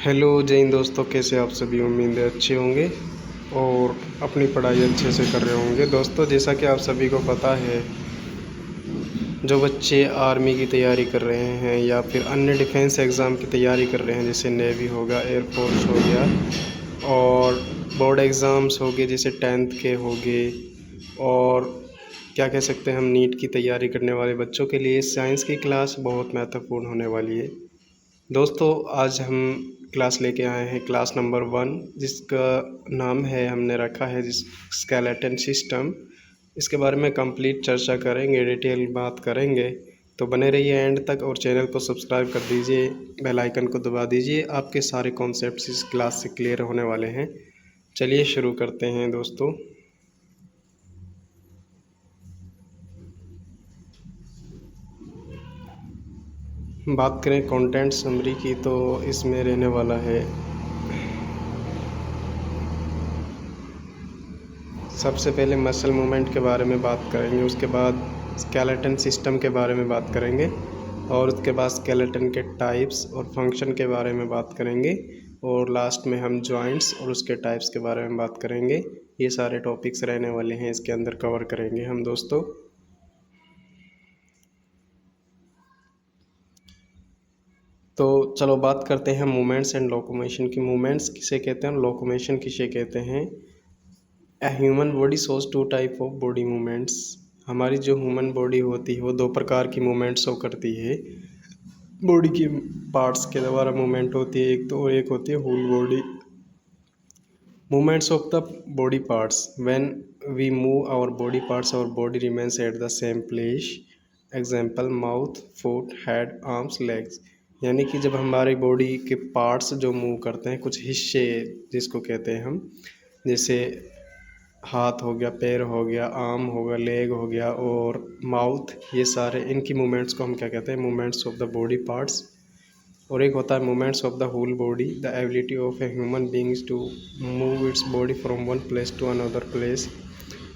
Hello जय हिंद दोस्तों, कैसे आप सभी। उम्मीद है अच्छे होंगे और अपनी पढ़ाई अच्छे से कर रहे होंगे। दोस्तों, जैसा कि आप सभी को पता है, जो बच्चे आर्मी की तैयारी कर रहे हैं या फिर अन्य डिफेंस एग्ज़ाम की तैयारी कर रहे हैं, जैसे नेवी होगा, एयरफोर्स हो गया, और बोर्ड एग्ज़ाम्स हो गए जैसे 10th के हो गए, और क्या कह सकते हैं हम, नीट की तैयारी करने वाले बच्चों के लिए साइंस की क्लास बहुत महत्वपूर्ण होने वाली है। दोस्तों, आज हम क्लास लेके आए हैं, क्लास नंबर 1, जिसका नाम है, हमने रखा है जिस स्केलेटन सिस्टम। इसके बारे में कंप्लीट चर्चा करेंगे, डिटेल बात करेंगे। तो बने रहिए एंड तक और चैनल को सब्सक्राइब कर दीजिए, बेल आइकन को दबा दीजिए। आपके सारे कॉन्सेप्ट्स इस क्लास से क्लियर होने वाले हैं। चलिए शुरू करते हैं दोस्तों। बात करें कंटेंट समरी की, तो इसमें रहने वाला है, सबसे पहले मसल मूवमेंट के बारे में बात करेंगे, उसके बाद स्केलेटन सिस्टम के बारे में बात करेंगे, और उसके बाद स्केलेटन के टाइप्स और फंक्शन के बारे में बात करेंगे, और लास्ट में हम जॉइंट्स और उसके टाइप्स के बारे में बात करेंगे। ये सारे टॉपिक्स रहने वाले हैं, इसके अंदर कवर करेंगे हम दोस्तों। तो चलो बात करते हैं मूवमेंट्स एंड लोकोमोशन की। मूवमेंट्स किसे कहते हैं, लोकोमोशन किसे कहते हैं। A human body shows 2 type of body movements. हमारी जो ह्यूमन बॉडी होती है वो 2 प्रकार की मूवमेंट शो करती है। बॉडी की पार्ट्स के द्वारा मूवमेंट होती है, एक तो, और एक होती है whole body. Movements of the body parts, when we move our body parts, our body remains at the same place. Example, mouth, foot, head, arms, legs. यानी कि जब हमारी बॉडी के पार्ट्स जो मूव करते हैं, कुछ हिस्से जिसको कहते हैं हम, जैसे हाथ हो गया, पैर हो गया, आर्म हो गया, लेग हो गया और माउथ, ये सारे इनकी मूवमेंट्स को हम क्या कहते हैं, movements of the body parts. और एक होता है movements of the whole body, the ability of a human beings to move its body from one place to another place.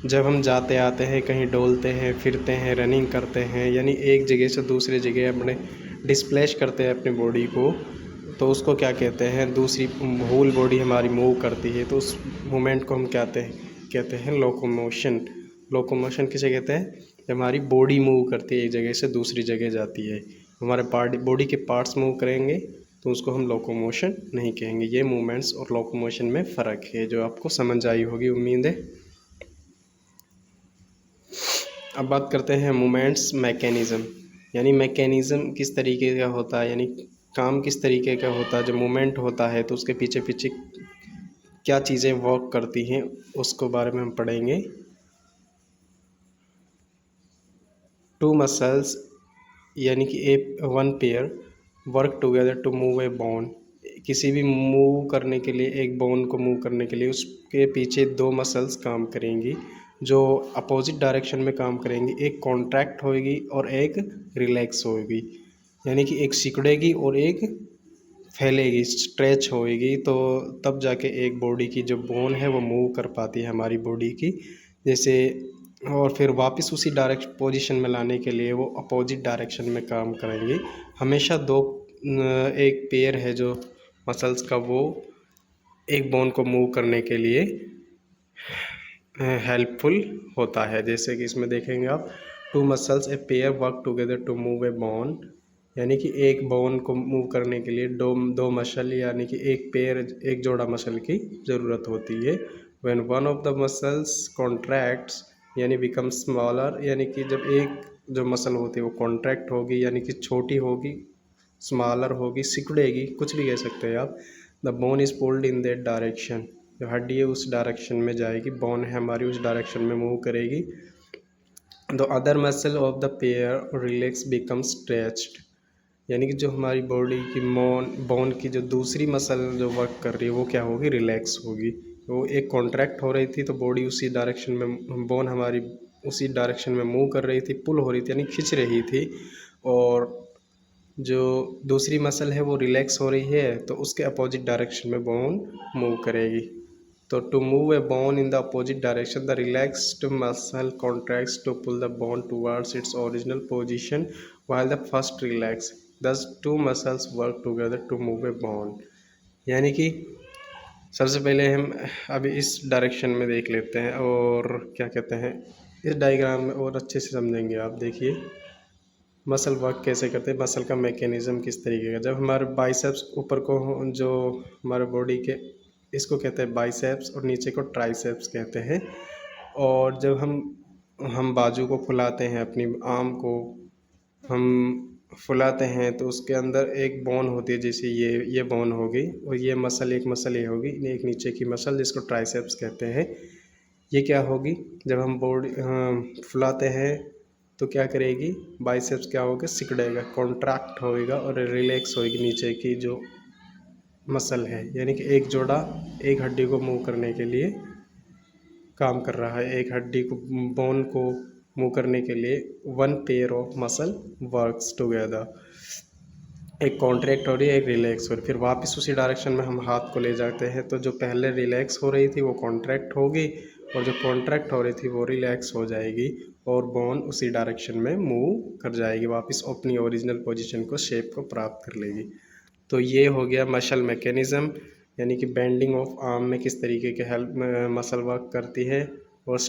जब हम जाते आते हैं, कहीं डोलते हैं, फिरते हैं, रनिंग करते हैं, यानी एक जगह से दूसरी जगह अपने डिस्प्लेस करते हैं अपनी बॉडी को, तो उसको क्या कहते हैं, दूसरी होल बॉडी हमारी मूव करती है, तो उस मूवमेंट को हम कहते हैं लोकोमोशन। लोकोमोशन किसे कहते हैं, जब हमारी बॉडी मूव करती है, एक जगह से दूसरी जगह जाती है, हमारे बॉडी के पार्ट्स मूव करेंगे तो उसको हम लोकोमोशन नहीं कहेंगे। ये मूवमेंट्स और लोकोमोशन में फ़र्क है, जो आपको समझ आई होगी उम्मीद है। अब बात करते हैं मूवमेंट्स मैकेनिज़्म, यानी मैकेनिज़्म किस तरीके का होता है, यानी काम किस तरीके का होता है। जब मूवमेंट होता है तो उसके पीछे पीछे क्या चीज़ें वर्क करती हैं, उसको बारे में हम पढ़ेंगे। 2 मसल्स, यानी कि one pair work together to move a bone. किसी भी मूव करने के लिए, एक बोन को मूव करने के लिए, उसके पीछे 2 मसल्स काम करेंगी, जो अपोजिट डायरेक्शन में काम करेंगी। एक कॉन्ट्रैक्ट होएगी और एक रिलैक्स होएगी, यानी कि एक सिकुड़ेगी और एक फैलेगी, स्ट्रेच होएगी, तो तब जाके एक बॉडी की जो बोन है वो मूव कर पाती है हमारी बॉडी की। जैसे, और फिर वापस उसी डायरेक्शन पोजीशन में लाने के लिए वो अपोजिट डायरेक्शन में काम करेंगी। हमेशा दो, एक पेयर है जो मसल्स का, वो एक बोन को मूव करने के लिए हेल्पफुल होता है। जैसे कि इसमें देखेंगे आप, 2 muscles a pair work together to move a bone, यानी कि एक बोन को मूव करने के लिए दो मसल, यानी कि एक पेयर, एक जोड़ा मसल की ज़रूरत होती है। When one of the muscles contracts, यानी बिकम स्मॉलर, यानी कि जब एक जो मसल होती है वो कॉन्ट्रैक्ट होगी, यानी कि छोटी होगी, स्मॉलर होगी, सिकुड़ेगी, कुछ भी कह सकते हैं आप। The bone is pulled in that direction, जो हड्डी है उस डायरेक्शन में जाएगी, बोन है हमारी उस डायरेक्शन में मूव करेगी। The other muscle of the pair relax become stretched, यानी कि जो हमारी बॉडी की बोन की जो दूसरी मसल जो वर्क कर रही है वो क्या होगी, रिलैक्स होगी। वो एक कॉन्ट्रैक्ट हो रही थी तो बॉडी उसी डायरेक्शन में, बोन हमारी उसी डायरेक्शन में मूव कर रही थी, पुल हो रही थी, यानी खींच रही थी, और जो दूसरी मसल है वो रिलैक्स हो रही है, तो उसके अपोजिट डायरेक्शन में बोन मूव करेगी। तो to move a bone in the opposite direction, the relaxed muscle contracts to pull the bone towards its original position while the first relax, thus 2 muscles work together to move a bone. यानी कि सबसे पहले हम अभी इस direction में देख लेते हैं और क्या कहते हैं इस डायग्राम में और अच्छे से समझेंगे। आप देखिए मसल वर्क कैसे करते हैं, मसल का मैकेनिज्म किस तरीके का। जब हमारे बाइसेप्स ऊपर को जो हमारे बॉडी के इसको कहते हैं बाइसेप्स और नीचे को ट्राइसेप्स कहते हैं। और जब हम बाजू को फुलाते हैं, अपनी आर्म को हम फुलाते हैं तो उसके अंदर एक बोन होती है, जैसे ये बोन होगी और ये मसल, एक मसल ये होगी, एक नीचे की मसल जिसको ट्राइसेप्स कहते हैं। ये क्या होगी, जब हम बॉडी फुलाते हैं तो क्या करेगी, बाइसेप्स क्या होगा, सिकुड़ेगा, कॉन्ट्रैक्ट होएगा और रिलैक्स होएगी नीचे की जो मसल है। यानी कि एक जोड़ा एक हड्डी को मूव करने के लिए काम कर रहा है, एक हड्डी को बोन को मूव करने के लिए one pair of muscle works together. एक कॉन्ट्रैक्ट हो रही है, एक रिलैक्स हो रही है। फिर वापस उसी डायरेक्शन में हम हाथ को ले जाते हैं तो जो पहले रिलैक्स हो रही थी वो कॉन्ट्रैक्ट होगी और जो कॉन्ट्रैक्ट हो रही थी वो रिलैक्स हो जाएगी और बोन उसी डायरेक्शन में मूव कर जाएगी, वापस अपनी ओरिजिनल पोजीशन को, शेप को प्राप्त कर लेगी। तो ये हो गया मसल मैकेनिज़्म, यानी कि बेंडिंग ऑफ आर्म में किस तरीके के हेल्प मसल वर्क करती है। और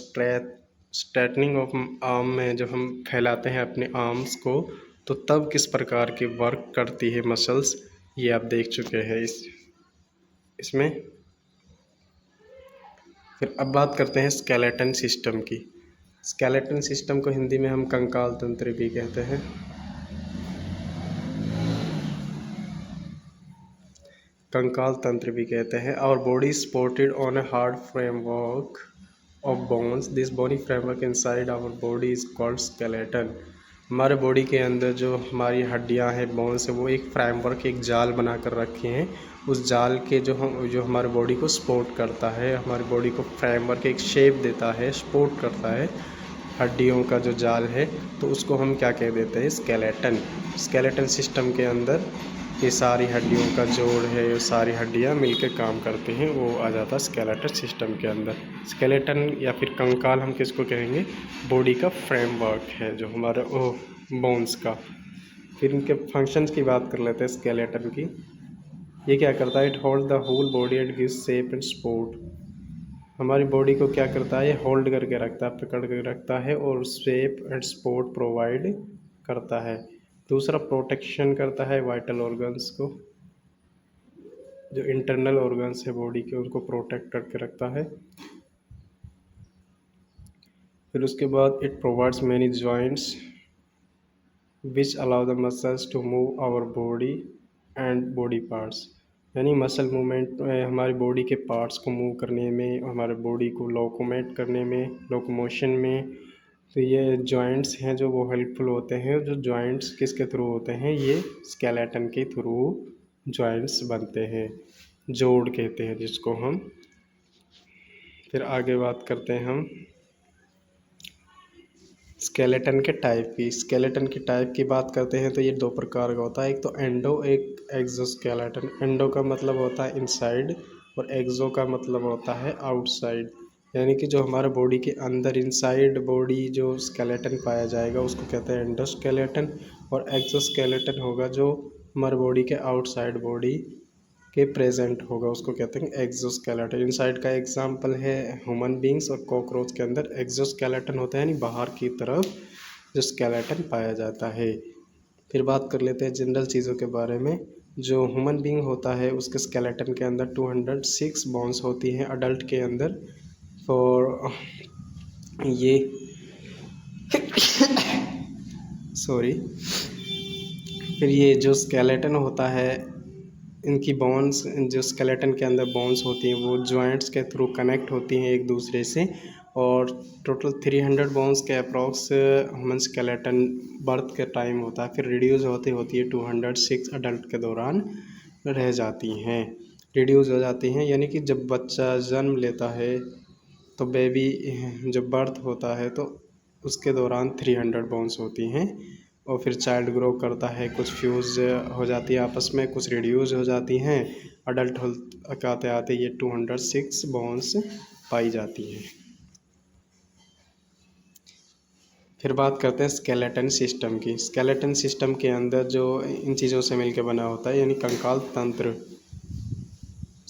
स्ट्रेटनिंग ऑफ आर्म में जब हम फैलाते हैं अपने आर्म्स को तो तब किस प्रकार की वर्क करती है मसल्स, ये आप देख चुके हैं इसमें। फिर अब बात करते हैं स्केलेटन सिस्टम की। स्केलेटन सिस्टम को हिंदी में हम कंकाल तंत्र भी कहते हैं। कंकाल तंत्र भी कहते हैं। Our body supported on a hard framework of bones, this body framework inside our body is called skeleton. हमारे बॉडी के अंदर जो हमारी हड्डियां हैं, बोन्स है, वो एक फ्रेमवर्क, एक जाल बना कर रखे हैं। उस जाल के जो हमारे बॉडी को सपोर्ट करता है, हमारी बॉडी को फ्रेमवर्क एक शेप देता है, सपोर्ट करता है, हड्डियों का जो जाल है, तो उसको हम क्या कह देते हैं, स्केलेटन। स्केलेटन सिस्टम के अंदर ये सारी हड्डियों का जोड़ है, ये सारी हड्डियाँ मिलकर काम करती हैं, वो आ जाता है स्केलेटन सिस्टम के अंदर। स्केलेटन या फिर कंकाल हम किसको कहेंगे, बॉडी का फ्रेमवर्क है जो हमारे बोन्स का। फिर इनके फंक्शंस की बात कर लेते हैं स्केलेटन की। ये क्या करता है, it hold the whole body and gives shape and support. हमारी बॉडी को क्या करता है, ये होल्ड करके रखता है, पकड़ के रखता है और शेप एंड सपोर्ट प्रोवाइड करता है। दूसरा, प्रोटेक्शन करता है वाइटल ऑर्गन्स को, जो इंटरनल ऑर्गन्स है बॉडी के, उनको प्रोटेक्ट करके रखता है। फिर उसके बाद it provides many joints which allow the muscles to move our body and body parts. यानी मसल मूवमेंट हमारी बॉडी के पार्ट्स को मूव करने में, हमारे बॉडी को लोकोमेट करने में, लोकोमोशन में। तो ये जॉइंट्स हैं जो वो हेल्पफुल होते हैं। जो जॉइंट्स किसके थ्रू होते हैं, ये स्केलेटन के थ्रू जॉइंट्स बनते हैं, जोड़ कहते हैं जिसको हम। फिर आगे बात करते हैं हम स्केलेटन के टाइप की। स्केलेटन की टाइप की बात करते हैं तो ये दो प्रकार का होता है, एक तो एंडो, एक एक्सोस्केलेटन। एंडो का मतलब होता है इनसाइड और एक्सो का मतलब होता है आउटसाइड। यानी कि जो हमारे बॉडी के अंदर इनसाइड बॉडी जो स्केलेटन पाया जाएगा उसको कहते हैं एंडोस्केलेटन, और एक्सोस्केलेटन होगा जो हमारे बॉडी के आउटसाइड बॉडी के प्रेजेंट होगा, उसको कहते हैं एक्सोस्केलेटन। इनसाइड का एग्जांपल है ह्यूमन बींग्स और कॉकरोच के अंदर एक्सोस्केलेटन होता है, यानी बाहर की तरफ जो स्केलेटन पाया जाता है। फिर बात कर लेते हैं जनरल चीज़ों के बारे में। जो ह्यूमन बींग होता है उसके स्केलेटन के अंदर 206 बोन्स होती हैं अडल्ट के अंदर। और ये सॉरी फिर ये जो स्केलेटन होता है, इनकी बोन्स, जो स्केलेटन के अंदर बोन्स होती हैं वो जॉइंट्स के थ्रू कनेक्ट होती हैं एक दूसरे से। और टोटल 300 बोन्स के अप्रॉक्स ह्यूमन स्केलेटन बर्थ के टाइम होता है, फिर रिड्यूस होती है 206 अडल्ट के दौरान रह जाती हैं, रिड्यूस हो जाती हैं। यानी कि जब बच्चा जन्म लेता है तो बेबी जब बर्थ होता है तो उसके दौरान 300 बोन्स होती हैं, और फिर चाइल्ड ग्रो करता है, कुछ फ्यूज़ हो जाती है आपस में, कुछ रिड्यूस हो जाती हैं। अडल्ट आते आते ये 206 बोन्स पाई जाती हैं। फिर बात करते हैं स्केलेटन सिस्टम की। स्केलेटन सिस्टम के अंदर जो इन चीज़ों से मिलकर बना होता है, यानी कंकाल तंत्र।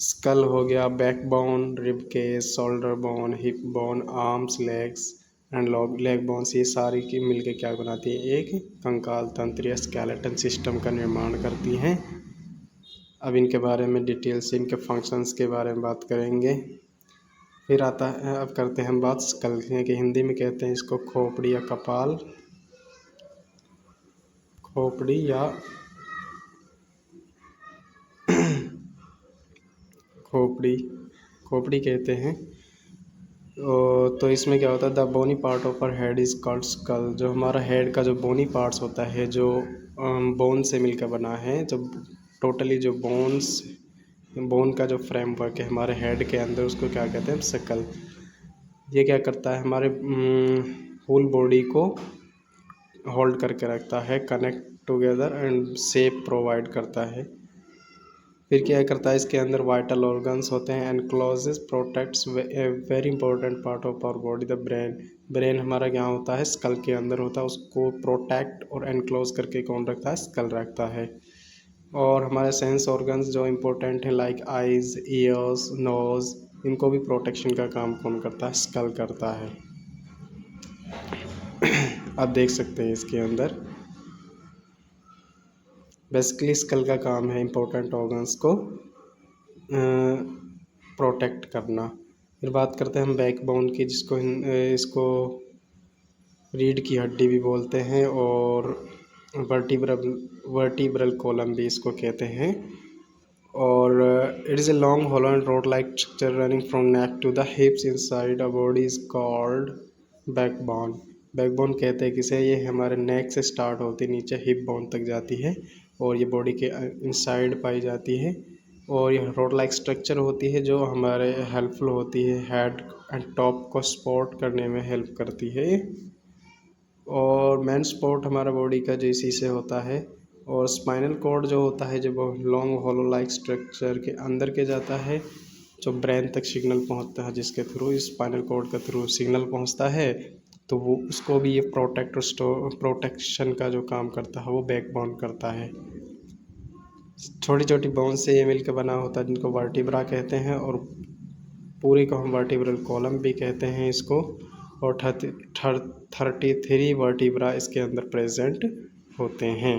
स्कल हो गया, back bone, rib cage, shoulder bone, hip bone, arms, legs and leg bones, ये सारी की मिलके क्या बनाती है, एक कंकाल तंत्र या स्केलेटन सिस्टम का निर्माण करती हैं। अब इनके बारे में डिटेल से इनके फंक्शंस के बारे में बात करेंगे। फिर आता है, अब करते हैं हम बात स्कल की। हिंदी में कहते हैं इसको खोपड़ी या कपाल, खोपड़ी या खोपड़ी, खोपड़ी कहते हैं। तो इसमें क्या होता है, the bony part of our head is called skull. जो हमारा हेड का जो बोनी पार्ट्स होता है, जो बोन से मिलकर बना है, जो टोटली जो बोन का जो फ्रेमवर्क है हमारे हेड के अंदर, उसको क्या कहते हैं, स्कल। ये क्या करता है, हमारे होल बॉडी को होल्ड करके रखता है, connect together and shape provide करता है। फिर क्या करता है, इसके अंदर वाइटल ऑर्गन्स होते हैं, encloses protects a very important part of our body, the brain. Brain हमारा क्या होता है, स्कल के अंदर होता है, उसको प्रोटेक्ट और एनक्लोज करके कौन रखता है, स्कल रखता है। और हमारे सेंस ऑर्गन्स जो इम्पोर्टेंट हैं, लाइक आइज, ईयर्स, नोज, इनको भी प्रोटेक्शन का काम कौन करता है, स्कल करता है। आप देख सकते हैं इसके अंदर बेसिकली स्कल का काम है इम्पोर्टेंट ऑर्गन्स को प्रोटेक्ट करना। फिर बात करते हैं हम बैकबोन की, जिसको इसको रीढ़ की हड्डी भी बोलते हैं, और वर्टिब्रल कॉलम भी इसको कहते हैं। और it is a long hollow and rod like structure running from neck to the hips inside a body is called backbone। Backbone कहते हैं किसे, ये हमारे नेक से स्टार्ट होती है, नीचे हिप बोन तक जाती है, और ये बॉडी के इनसाइड पाई जाती है। और ये रोड लाइक स्ट्रक्चर होती है, जो हमारे हेल्पफुल होती है, हेड एंड टॉप को सपोर्ट करने में हेल्प करती है। और मेन सपोर्ट हमारा बॉडी का जो इसी से होता है। और स्पाइनल कॉर्ड जो होता है, जब लॉन्ग होलो लाइक स्ट्रक्चर के अंदर के जाता है, जो ब्रेन तक सिग्नल पहुंचता है, जिसके थ्रू स्पाइनल कॉर्ड के थ्रू सिग्नल पहुंचता है, तो वो उसको भी ये प्रोटेक्शन का जो काम करता है वो बैकबोन करता है। छोटी छोटी बोन से ये मिलकर बना होता है, जिनको वर्टिब्रा कहते हैं, और पूरी को हम वर्टिब्रल कॉलम भी कहते हैं इसको। और 33 वर्टिब्रा इसके अंदर प्रेजेंट होते हैं।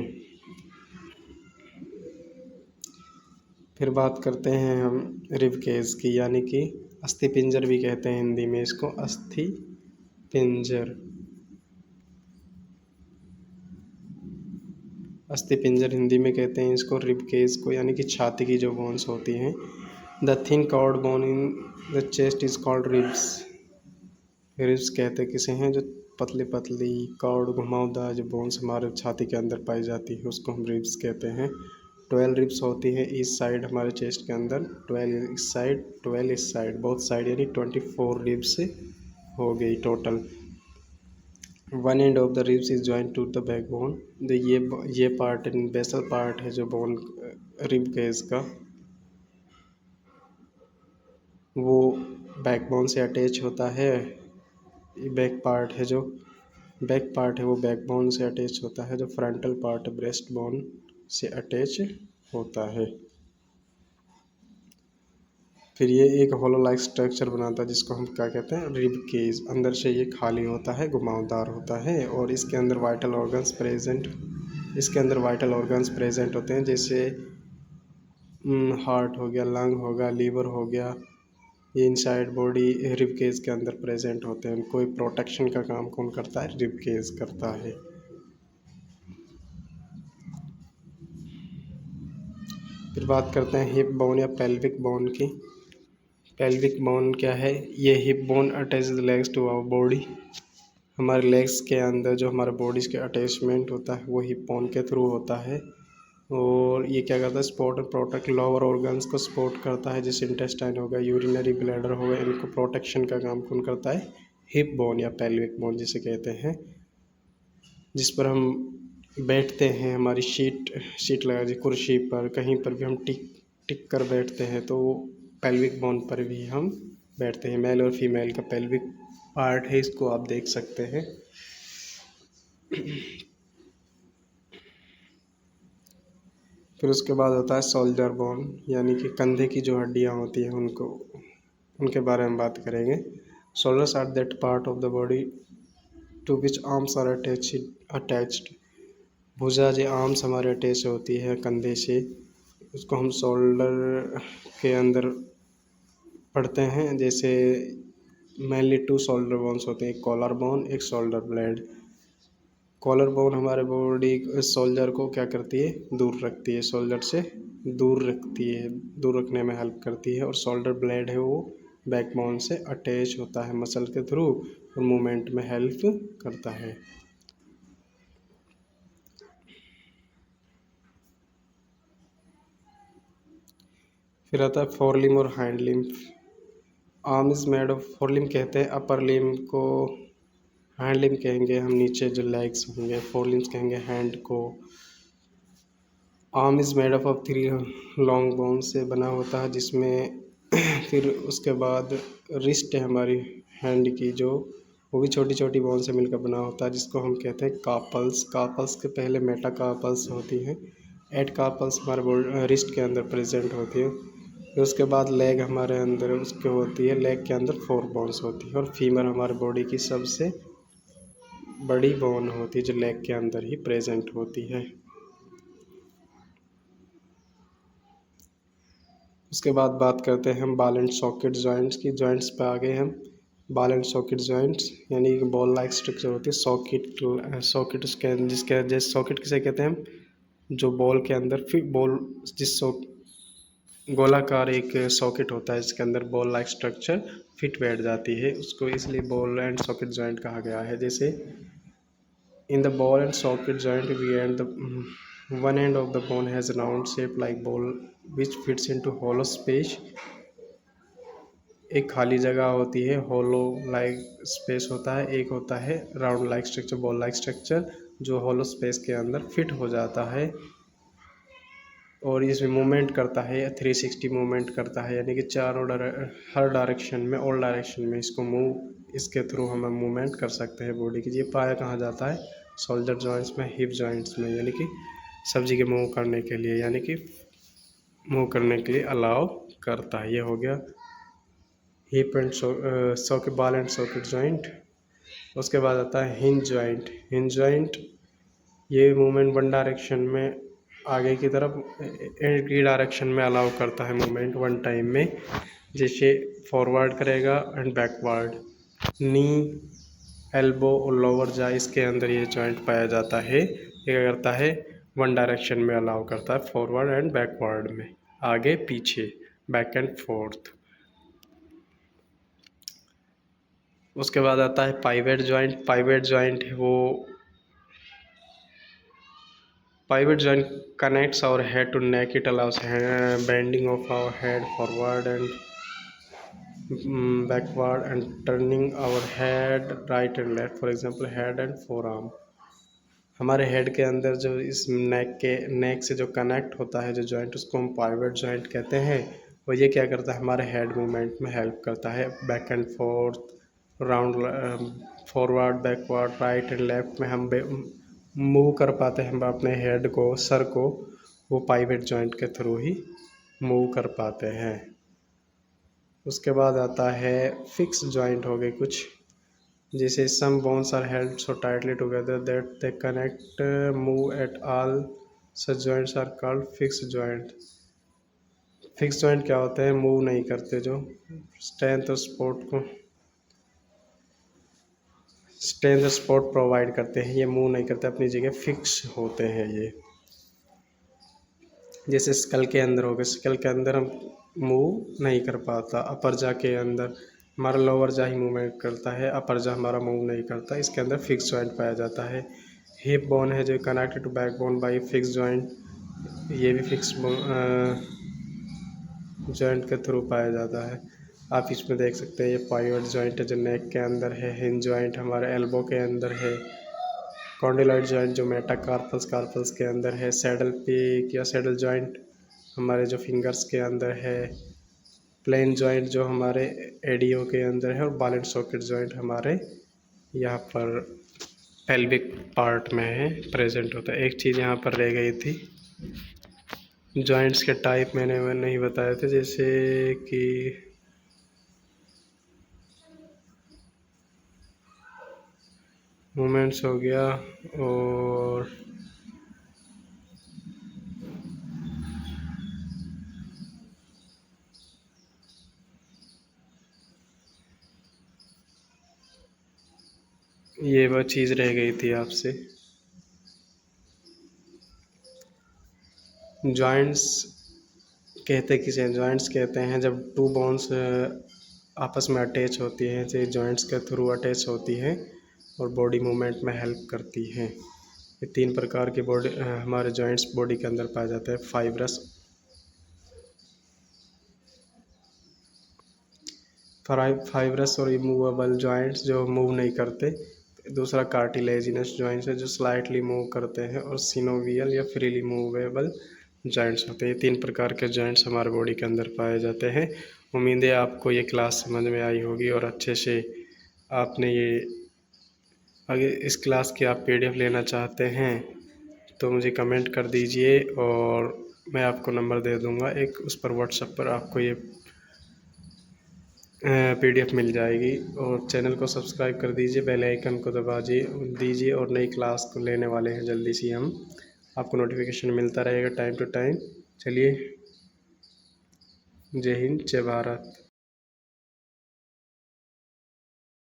फिर बात करते हैं हम रिब केज की, यानी कि अस्थि पिंजर भी कहते हैं हिंदी में इसको, अस्थि पिंजर। अस्थि पिंजर हिंदी में कहते हैं इसको रिब केज को, यानी कि छाती की जो बोन्स होती हैं। The thin cord bone in the chest is called ribs. Ribs कहते किसे हैं, जो पतली पतली कॉर्ड घुमावदार जो बोन्स हमारे छाती के अंदर पाई जाती है, उसको हम रिब्स कहते हैं। 12 रिब्स होती हैं इस साइड हमारे चेस्ट के अंदर, 12 इस साइड, 12 इस साइड, बोथ साइड, यानी 24 रिब्स हो गई total. One end of the ribs is joint to the backbone. ये पार्ट बेसल पार्ट है जो बोन रिब केज का, वो बैकबोन से अटैच होता है। बैक पार्ट है जो बैक पार्ट है वो बैकबोन से अटैच होता है, जो फ्रंटल पार्ट ब्रेस्ट बोन से अटैच होता है। फिर ये एक होलो लाइक स्ट्रक्चर बनाता है, जिसको हम क्या कहते हैं, रिब केज। अंदर से ये खाली होता है, घुमावदार होता है, और इसके अंदर वाइटल ऑर्गन्स प्रेजेंट होते हैं, जैसे हार्ट हो गया, लंग होगा, लीवर हो गया, ये इनसाइड बॉडी रिब केज के अंदर प्रेजेंट होते हैं। कोई प्रोटेक्शन का काम कौन करता है, रिब केज करता है। फिर बात करते हैं हिप बोन या पेल्विक बोन की। पेल्विक बोन क्या है, ये hip bone attach the legs to our body. हमारे लेग्स के अंदर जो हमारे बॉडीज के अटैचमेंट होता है वो हिप बोन के थ्रू होता है। और ये क्या करता है, सपोर्ट और प्रोटेक्ट लोअर ऑर्गन्स को सपोर्ट करता है, जैसे इंटेस्टाइन हो गया, यूरिनरी ब्लैडर हो गया, इनको प्रोटेक्शन का काम कौन करता है, हिप बोन या पेल्विक बोन जिसे कहते हैं। जिस पर हम बैठते हैं, हमारी शीट लगा दी कुर्सी पर, कहीं पर भी हम टिक कर बैठते हैं, तो पेल्विक बोन पर भी हम बैठते हैं। मेल और फीमेल का पेल्विक पार्ट है, इसको आप देख सकते हैं। फिर उसके बाद होता है शोल्डर बोन, यानी कि कंधे की जो हड्डियाँ होती हैं उनके बारे में बात करेंगे। Shoulders are that part of the body to which arms are attached. भुजा जो आर्म्स हमारे अटैच होती है कंधे से, उसको हम शोल्डर के अंदर पढ़ते हैं। जैसे मेनली 2 शोल्डर बोन्स होते हैं, एक कॉलर बोन, एक शोल्डर ब्लेड। कॉलर बोन हमारे बॉडी शोल्डर को क्या करती है, दूर रखती है, शोल्डर से दूर रखती है, दूर रखने में हेल्प करती है। और शोल्डर ब्लेड है वो बैकबोन से अटैच होता है मसल के थ्रू और मूवमेंट में हेल्प करता है। फिर आता है फोर लिम्ब और hind limb. Arm is made of, four limb कहते हैं अपर लिम्ब को, हैंड लिम्ब कहेंगे हम नीचे जो लेग्स होंगे, फोर लिम्स कहेंगे हैंड को। Arm is made up of 3 long bone से बना होता है, जिसमें फिर उसके बाद रिस्ट है हमारी हैंड की, जो वो भी छोटी छोटी बोन से मिलकर बना होता है, जिसको हम कहते हैं कार्पल्स। कार्पल्स के पहले मेटा कार्पल्स होती हैं। 8 कार्पल्स हमारे रिस्ट के अंदर प्रेजेंट होती है। फिर उसके बाद लेग हमारे अंदर उसके होती है, लेग के अंदर 4 बोन्स होती है। और फीमर हमारे बॉडी की सबसे बड़ी बोन होती है, जो लेग के अंदर ही प्रेजेंट होती है। उसके बाद बात करते हैं हम बॉल एंड सॉकेट जॉइंट्स की। जॉइंट्स पे आ गए हम। बॉल एंड सॉकेट जॉइंट्स यानी कि बॉल लाइक स्ट्रक्चर होती है। सॉकेट उसके जिसके जैसे सॉकेट किसे कहते हैं हम, जो बॉल के अंदर फिर बॉल गोलाकार एक सॉकेट होता है, इसके अंदर बॉल लाइक स्ट्रक्चर फिट बैठ जाती है, उसको इसलिए बॉल एंड सॉकेट जॉइंट कहा गया है। जैसे in the ball and socket joint we end the one end of the bone has a round shape like ball which fits into hollow space। एक खाली जगह होती है, होलो लाइक स्पेस होता है, एक होता है round like structure, ball like structure, जो होलो स्पेस के अंदर फिट हो जाता है। और इसमें मूवमेंट करता है, 360 मूवमेंट करता है, यानी कि हर डायरेक्शन में, ऑल डायरेक्शन में इसको इसके थ्रू हम मूवमेंट कर सकते हैं बॉडी की। ये पाया कहाँ जाता है, शोल्डर जॉइंट्स में, हिप जॉइंट्स में, यानी कि सब्जी के मूव करने के लिए, यानी कि मूव करने के लिए अलाउ करता है। ये हो गया hip and socket, ball and socket joint. उसके बाद आता है हिंज जॉइंट। हिंज जॉइंट ये मूवमेंट वन डायरेक्शन में आगे की तरफ एक ही डायरेक्शन में अलाउ करता है मूवमेंट वन टाइम में, जैसे फॉरवर्ड करेगा एंड बैकवर्ड। नी, एल्बो और लोअर जा इसके अंदर ये जॉइंट पाया जाता है। ये क्या करता है, वन डायरेक्शन में अलाउ करता है, फॉरवर्ड एंड बैकवर्ड में, आगे पीछे, बैक एंड फोर्थ। उसके बाद आता है पाइवेट जॉइंट। पाइवेट जॉइंट है वो, pivot joint connects our head to neck. It allows bending of our head forward and backward and turning our head right and left, for example head and forearm। हमारे head के अंदर जो इस नेक से जो connect होता है जो जॉइंट, उसको हम पाइवेट जॉइंट कहते हैं। और ये क्या करता है, हमारे हेड मूवमेंट में हेल्प करता है, back and fourth, round, forward, backward, right and left में हम मूव कर पाते हैं हम अपने हेड को, सर को, वो पाइवेट जॉइंट के थ्रू ही मूव कर पाते हैं। उसके बाद आता है फिक्स जॉइंट हो गए कुछ, जैसे some bones are held so tightly together that they connect move at all, such joints are called fix joint. Fix joint क्या होते हैं, मूव नहीं करते, जो स्ट्रेंथ और सपोर्ट प्रोवाइड करते हैं, ये मूव नहीं करते, अपनी जगह फिक्स होते हैं ये। जैसे स्कल के अंदर हो गए, स्कल के अंदर हम मूव नहीं कर पाता, अपर जा के अंदर हमारा लोअर जा ही मूवमेंट करता है, अपर जा हमारा मूव नहीं करता, इसके अंदर फिक्स जॉइंट पाया जाता है। हिप बोन है जो connected to back bone by fix joint, ये भी फिक्स जॉइंट के थ्रू पाया जाता है। आप इसमें देख सकते हैं ये पाइवट जॉइंट है जो नेक के अंदर है, हिंज जॉइंट हमारे एल्बो के अंदर है, कॉन्डिलॉइड जॉइंट जो मेटाकार्पल्स के अंदर है, सैडल पिक या सैडल जॉइंट हमारे जो फिंगर्स के अंदर है, प्लेन जॉइंट जो हमारे एडियो के अंदर है, और बॉल एंड सॉकेट जॉइंट हमारे यहाँ पर पेल्विक पार्ट में है, प्रेजेंट होता है। एक चीज़ यहाँ पर रह गई थी, जॉइंट्स के टाइप मैंने नहीं बताए थे, जैसे कि मूवमेंट्स हो गया, और ये वह चीज़ रह गई थी आपसे। जॉइंट्स कहते किसे हैं? जॉइंट्स कहते हैं जब टू बोन्स आपस में अटैच होती हैं, जैसे जॉइंट्स के थ्रू अटैच होती हैं और बॉडी मूवमेंट में हेल्प करती हैं। ये 3 प्रकार के बॉडी हमारे जॉइंट्स बॉडी के अंदर पाए जाते हैं। फाइब्रस और इमूवेबल जॉइंट्स जो मूव नहीं करते। दूसरा कार्टिलेजिनस जॉइंट्स है जो स्लाइटली मूव करते हैं, और सिनोवियल या फ्रीली मूवेबल जॉइंट्स होते हैं। ये 3 प्रकार के जॉइंट्स हमारे बॉडी के अंदर पाए जाते हैं। उम्मीद है आपको ये क्लास समझ में आई होगी और अच्छे से आपने ये, अगर इस क्लास की आप पीडीएफ लेना चाहते हैं तो मुझे कमेंट कर दीजिए, और मैं आपको नंबर दे दूँगा एक, उस पर व्हाट्सएप पर आपको ये पीडीएफ मिल जाएगी। और चैनल को सब्सक्राइब कर दीजिए, बेल आइकन को दबा दीजिए, और नई क्लास को लेने वाले हैं जल्दी से हम, आपको नोटिफिकेशन मिलता रहेगा टाइम टू टाइम। चलिए, जय हिंद, जय भारत।